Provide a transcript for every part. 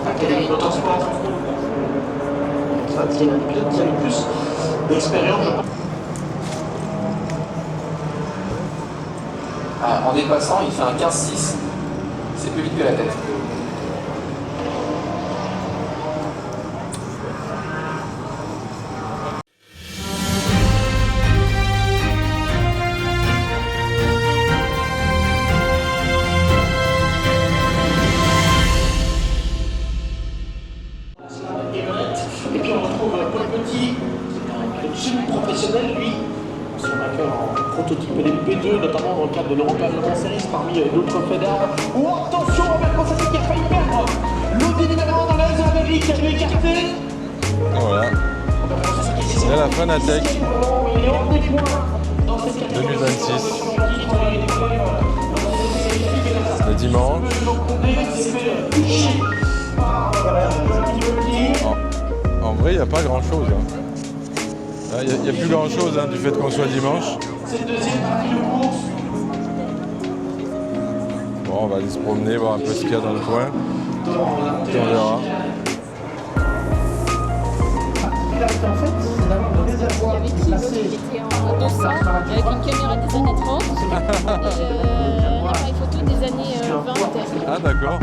Académie Motorsport. Ça tient le pilote qui a le plus d'expérience, je pense. Ah, en dépassant, il fait un 15-6. C'est plus vite que la tête. Et puis on retrouve Paul Petit, le semi-professionnel, lui, son vainqueur en prototype LMP2, notamment dans le cadre de l'European Series parmi d'autres fédères. Oh, attention, Robert Constantine qui a failli perdre l'Audi numéro 1 dans la zone Amérique qui a dû écarter. Voilà. Et la Fanatec 2026. Le dimanche. En vrai, il n'y a pas grand chose. Il n'y a plus grand chose du fait qu'on soit dimanche. Bon, on va aller se promener, voir un peu ce qu'il y a dans le coin. Puis on verra. Il était en 200 avec une caméra des années 30 et l'appareil photo des années 20 peut-être. Ah d'accord.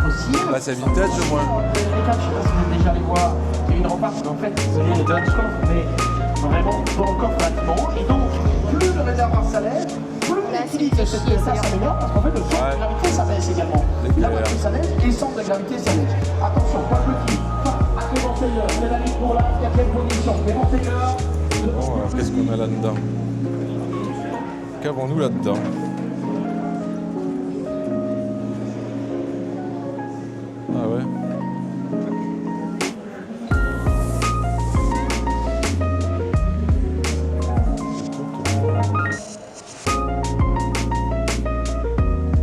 Bah, c'est vintage au moins. Je sais pas si vous êtes déjà allé voir Kevin Rempart, mais en fait, c'est le coffre, mais vraiment dans le coffre bâtiment. Et donc, plus le réservoir s'allège, plus l'utilité de cette pièce s'améliore, parce qu'en fait, le centre de gravité s'abaisse également. La batterie s'allège et le centre de gravité s'allège. Attention, pas petit. Clément Taylor, pénaliste pour la 4e position. Clément Taylor. Bon, alors qu'est-ce qu'on a là-dedans? Qu'avons-nous là-dedans? Ah ouais.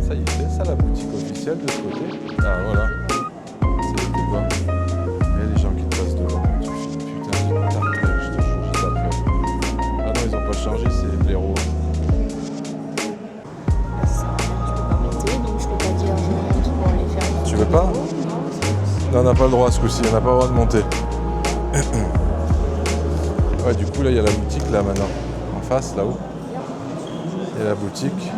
Ça y est, c'est ça la boutique officielle de ce côté. Ah voilà. C'est le quoi. Il y a des gens qui te passent devant. Tu finis, putain, je t'arrête, je te jure, je t'appelle. Ah non, ils ont pas changé, c'est blaireau. Donc je peux pas dire je monte pour aller faire. Tu veux pas? Non, on n'a pas le droit ce coup-ci, on n'a pas le droit de monter. Ouais, du coup, là, il y a la boutique, là, maintenant. En face, là-haut. Il y a la boutique.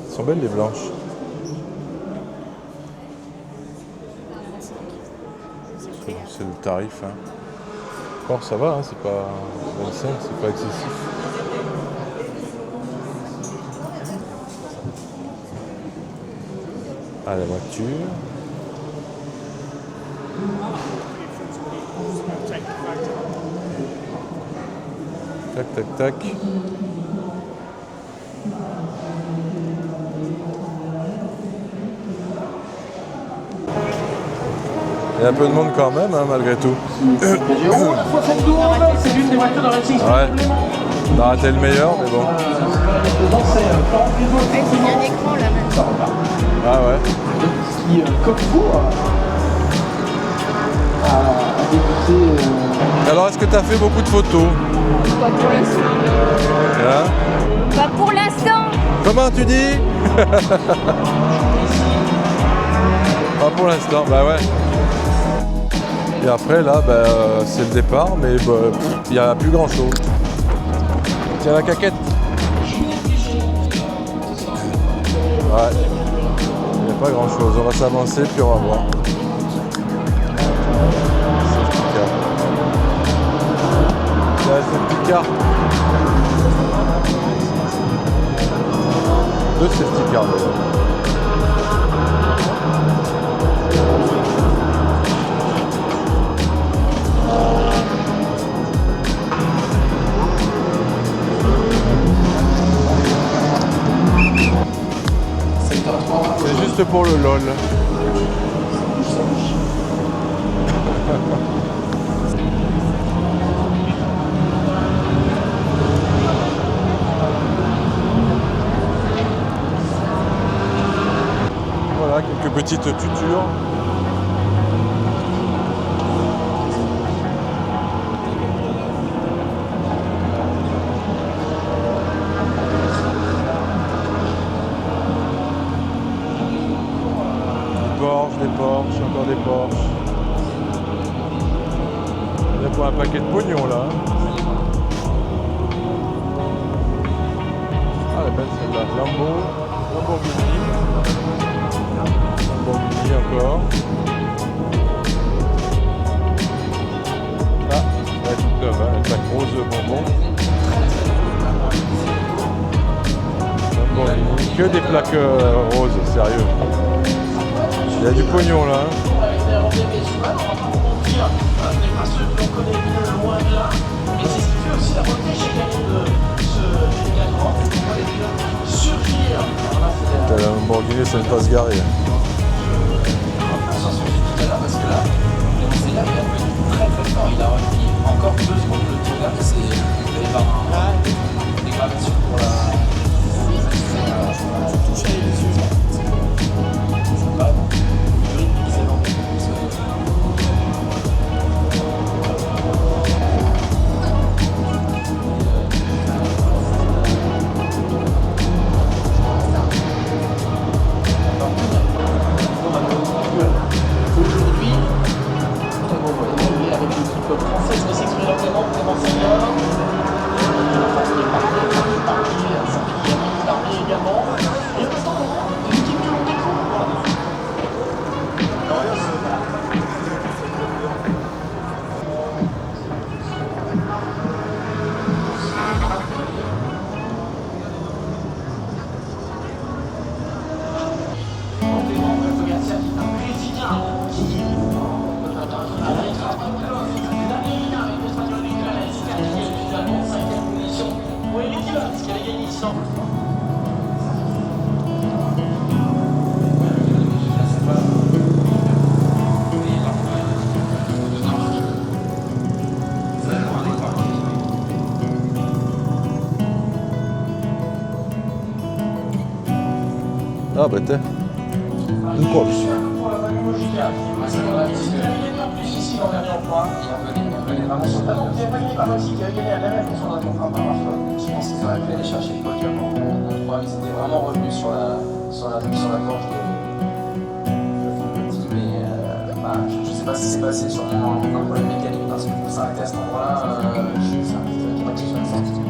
Elles sont belles, les blanches. C'est le tarif, hein. Encore, ça va, hein, c'est pas 25, c'est pas excessif. Ah, la voiture. Tac, tac, tac. Il y a un peu de monde quand même, hein, malgré tout. La 72, c'est l'une des voitures de Racing. Ouais. On a raté le meilleur, mais bon. Il y a un écran là maintenant. Ah ouais. Qui, comme vous, a débuté. Alors, est-ce que tu as fait beaucoup de photos? Pas pour l'instant. Hein? Pas pour l'instant. Comment tu dis? Pas pour l'instant, bah ouais. Et après, là, c'est le départ, mais il n'y a plus grand chose. Tiens la caquette. Ouais. Il n'y a pas grand chose. On va s'avancer, puis on va voir. Safety car. Là, safety car. 2 safety cars d'ailleurs. C'est juste pour le LOL. Voilà, quelques petites tutures. des Porsche. On est pour un paquet de pognon là. Ah, elle est belle celle-là. Lamborghini encore. Ah, elle est toute neuve, hein, elle plaque rose bonbon. Lamborghini, que des plaques roses, sérieux. Il y a du pognon là. Hein. La Lamborghini, ça ne pas se garer. Parce que là, c'est là, il a fait très très fort. Il a repris encore 2 secondes le tour d'air. C'est des dégradations pour la. Française qui s'exprime Clément Senior. Également. Et une équipe que l'on découvre. Ah bah t'es une Porsche. Je pense qu'ils auraient pu aller chercher le podium en 3. Ils étaient vraiment revenus sur la gorge de petit. Mais je ne sais pas si c'est passé sur un problème mécanique parce que pour s'arrêter à cet endroit-là, ça aurait été sur la sortie.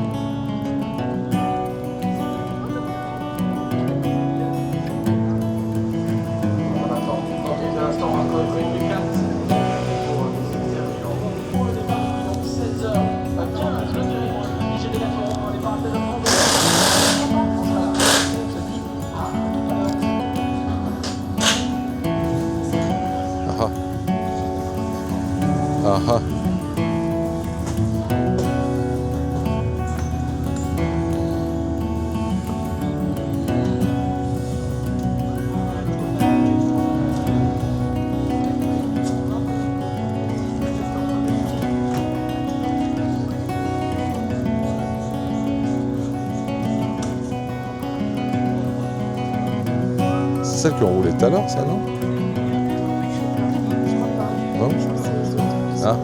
Aha. C'est celle qu'on roulait tout à l'heure, ça, non? Non? Ah,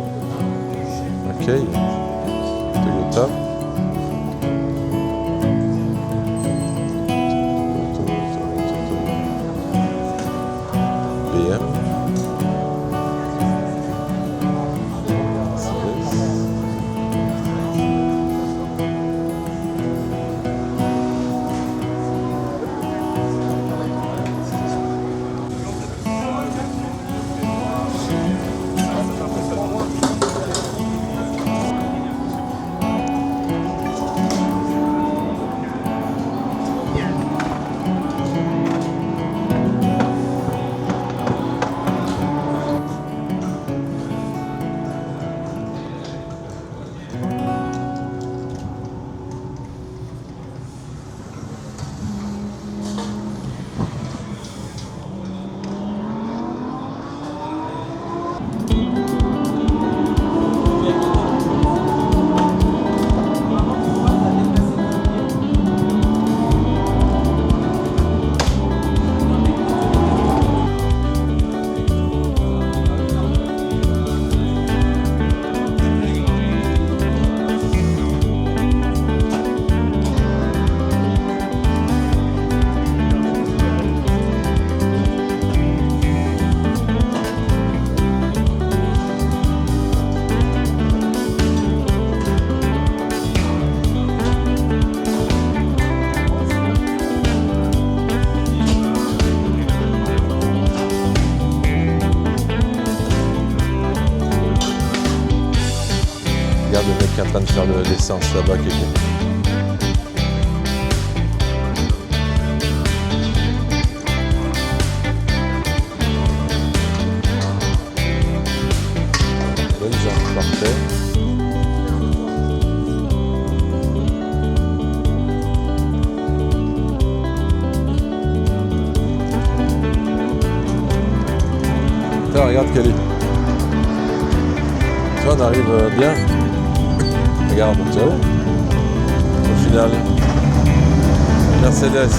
ok, Toyota. BM. Regarde le mec qui est en train de faire de l'essence là-bas, quelqu'un. Parfait. Putain, regarde Kelly. Tu vois, on arrive bien. Regarde, tu vois. Au final, Mercedes.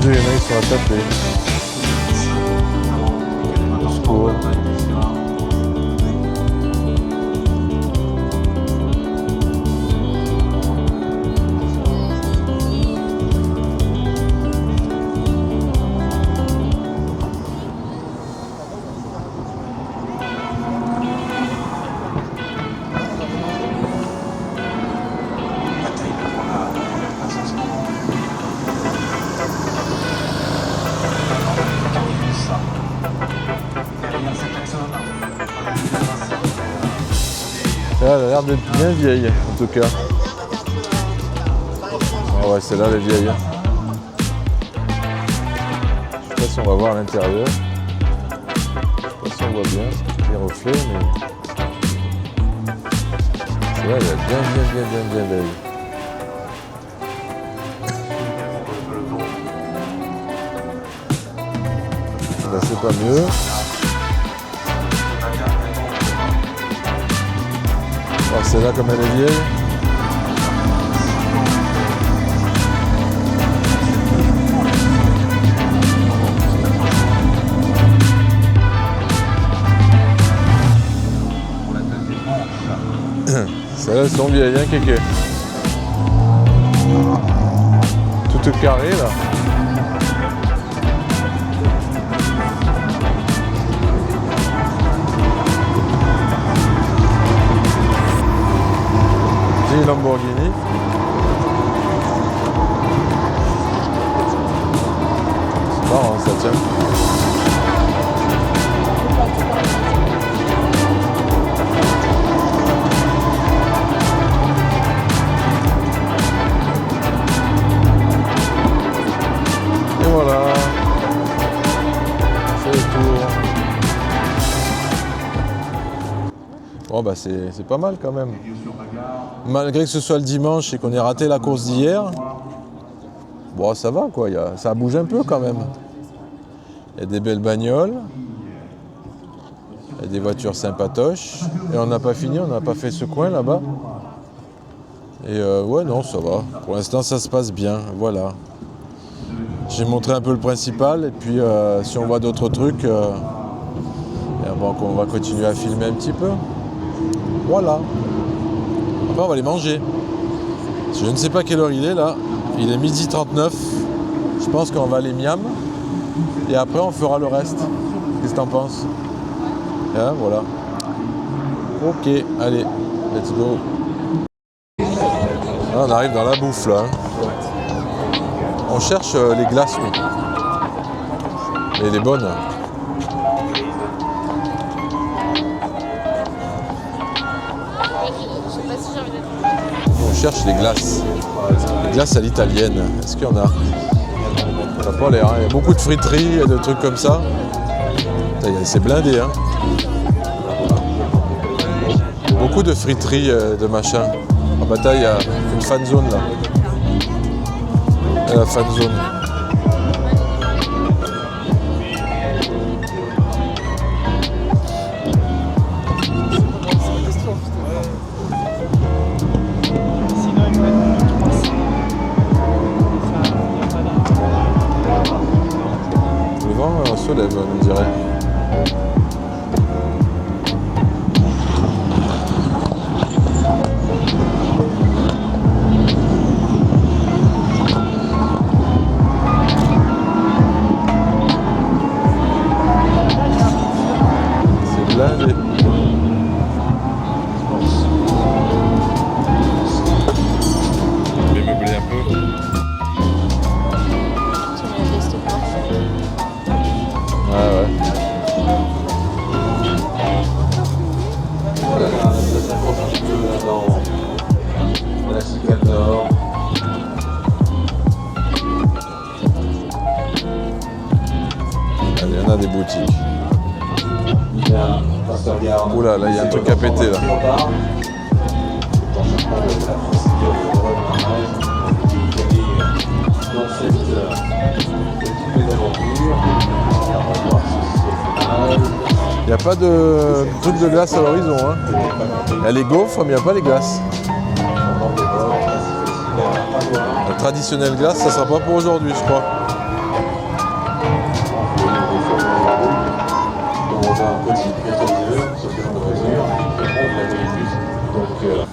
Dieu, il y en a qui sont à taper. Au secours. Elle a l'air d'être bien vieille, en tout cas. Ah ouais, celle-là, elle est vieille. Je sais pas si on va voir à l'intérieur. Je sais pas si on voit bien les reflets, mais... Celle-là, elle est bien belle. Là, c'est pas mieux. Alors celle-là, comme elle est vieille. Celles-là, elles sont vieilles, hein, kéké. Toutes carrées, là. Lamborghini. C'est marrant ça, tiens. Et voilà. C'est le tour. Bon bah c'est pas mal quand même. Malgré que ce soit le dimanche et qu'on ait raté la course d'hier, bon ça va quoi, ça bouge un peu quand même. Il y a des belles bagnoles, il y a des voitures sympatoches, et on n'a pas fini, on n'a pas fait ce coin là-bas. Et ouais non ça va, pour l'instant ça se passe bien, voilà. J'ai montré un peu le principal et puis si on voit d'autres trucs, bon, on va continuer à filmer un petit peu. Voilà. Après on va les manger. Je ne sais pas quelle heure il est là. Il est 12h39. Je pense qu'on va aller miam. Et après on fera le reste. Qu'est-ce que t'en penses? Hein, voilà. Ok, allez, let's go. Ah, on arrive dans la bouffe là. On cherche les glaces, oui. Et les bonnes. Je sais pas si j'ai envie d'être. On cherche les glaces. Les glaces à l'italienne. Est-ce qu'il y en a? Ça n'a pas l'air. Hein. Il y a beaucoup de friteries et de trucs comme ça. C'est blindé. Hein. Beaucoup de friteries, de machin. En bataille, il y a une fan zone là. La fan zone. Le vent se lève, on dirait. Blindé. Je vais meubler un peu. Sur mes vestes blanches. Ah ouais. Ça s'accroche un petit peu là-dedans. La cicator. Allez, on a des boutiques. Oula, là il y a un truc à péter là. Il n'y a pas de truc de glace à l'horizon. Hein. Il y a les gaufres, mais il n'y a pas les glaces. La traditionnelle glace, ça sera pas pour aujourd'hui, je crois. Dans un petit conteneur, sur ce genre de mesure, on la voyait plus. Donc,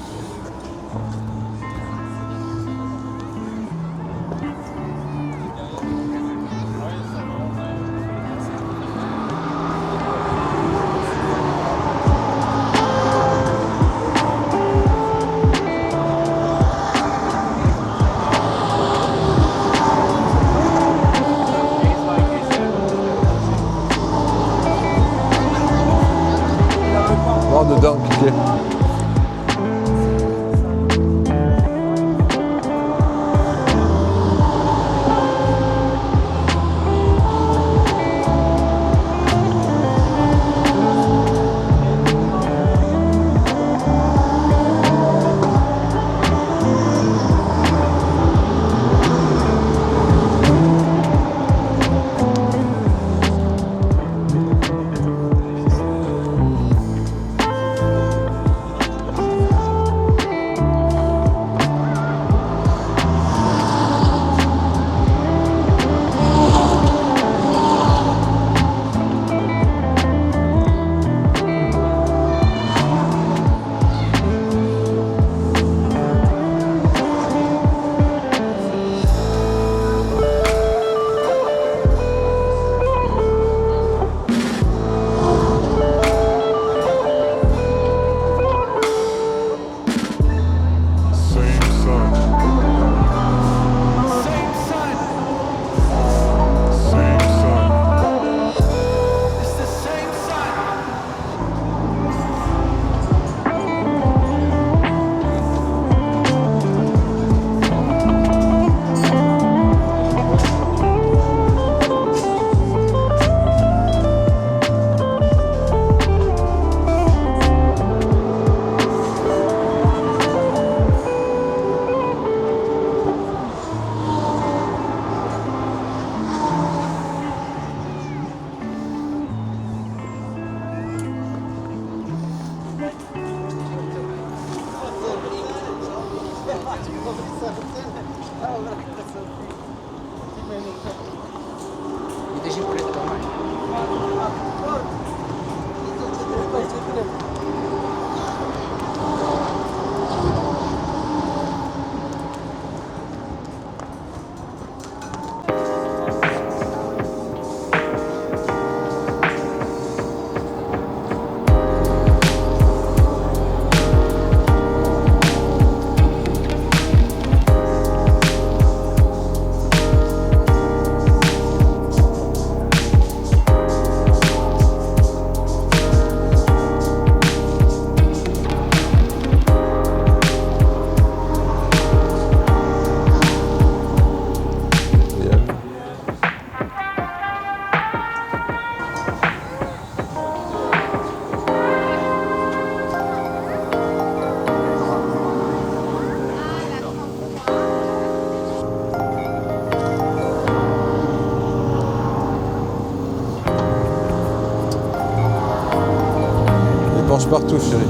Penche partout, chérie.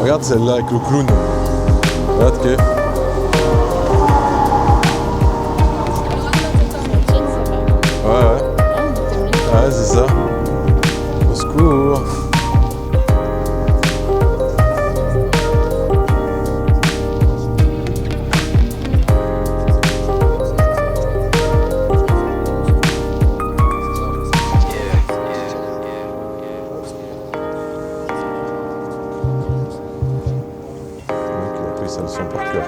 Regarde celle-là avec le clown. Regarde que. Ouais. Ouais, c'est ça. Au secours. Ça le sent par cœur.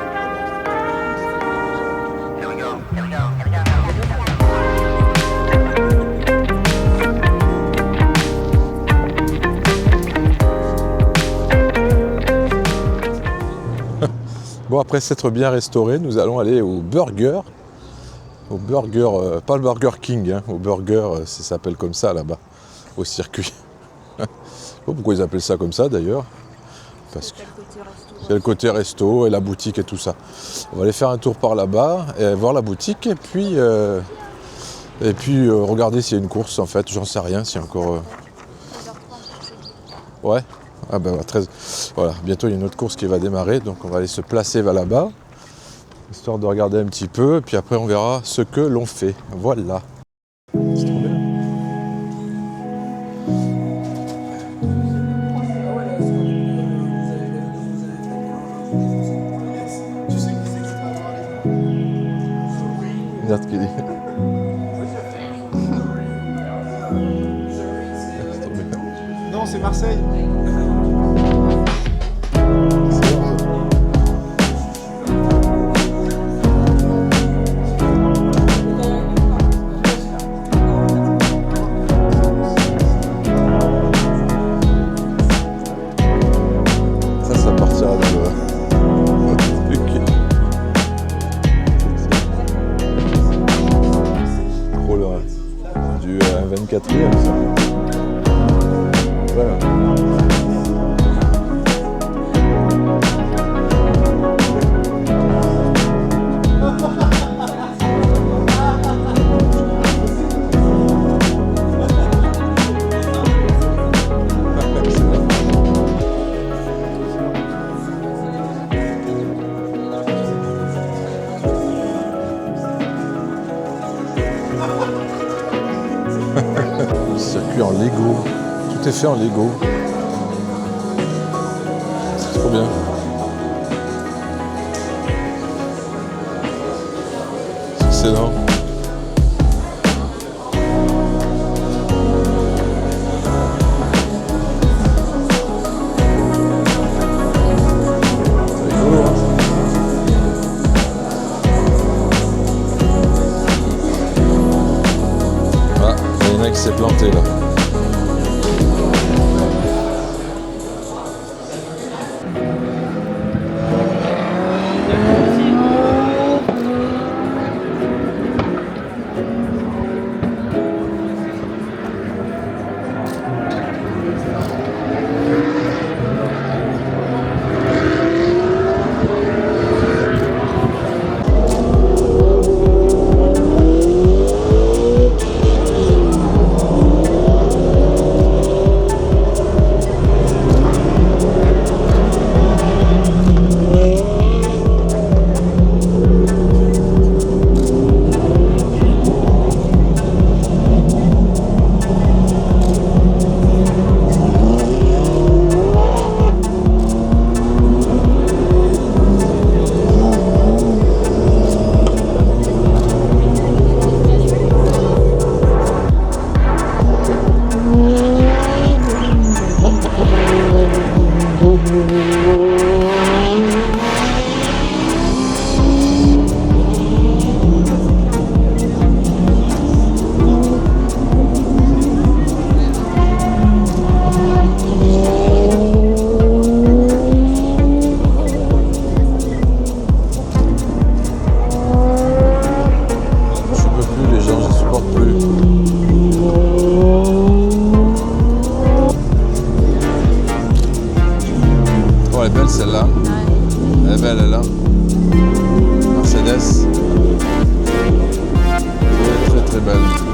Bon, après s'être bien restauré, nous allons aller au burger. Au burger, pas le Burger King, hein, au burger, ça s'appelle comme ça là-bas, au circuit. Je sais pas pourquoi ils appellent ça comme ça d'ailleurs. Parce que c'est le côté resto et la boutique et tout ça. On va aller faire un tour par là-bas, et voir la boutique et puis regarder s'il y a une course en fait. J'en sais rien, s'il y a encore. Ouais. Ah ben 13. Voilà, bientôt il y a une autre course qui va démarrer, donc on va aller se placer vers là-bas, histoire de regarder un petit peu, et puis après on verra ce que l'on fait. Voilà. C'est trop bien. Regarde ce qu'il dit. Non, c'est Marseille. Ça partira dans le truc. Trop loin. Du 24e, ça. Voilà. Circuit en Lego. Tout est fait en Lego. C'est trop bien. C'est excellent. C'est rigolo, hein. Ah, il y en a qui s'est planté là. belle.